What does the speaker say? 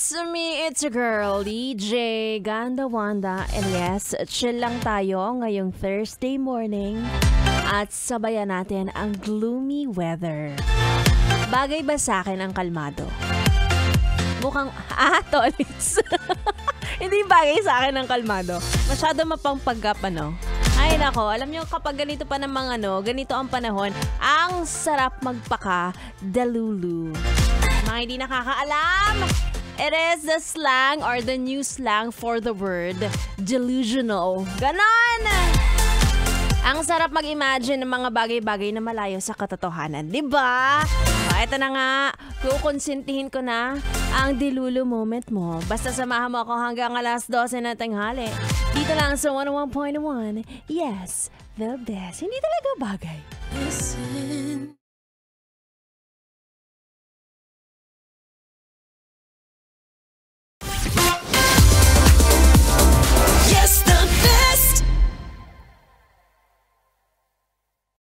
It's me, it's your girl, DJ Ganda Wanda. And yes, chill lang tayo ngayong Thursday morning at sabayan natin ang gloomy weather. Bagay ba sa akin ang kalmado? Mukhang, tolits. Hindi bagay sa akin ang kalmado. Masyado mapangpaggap, ano? Ay nako, alam nyo kapag ganito pa namang ganito ang panahon, ang sarap magpaka-delulu. Mga hindi nakakaalam, it is the slang or the new slang for the word delusional. Ganon! Ang sarap mag-imagine ng mga bagay-bagay na malayo sa katotohanan, di ba? Ito na nga, kukonsintihin ko na ang delulu moment mo. Basta samahan mo ako hanggang alas 12 na tanghali. Dito lang sa 101.1. Yes, the best. Hindi talaga bagay. Listen.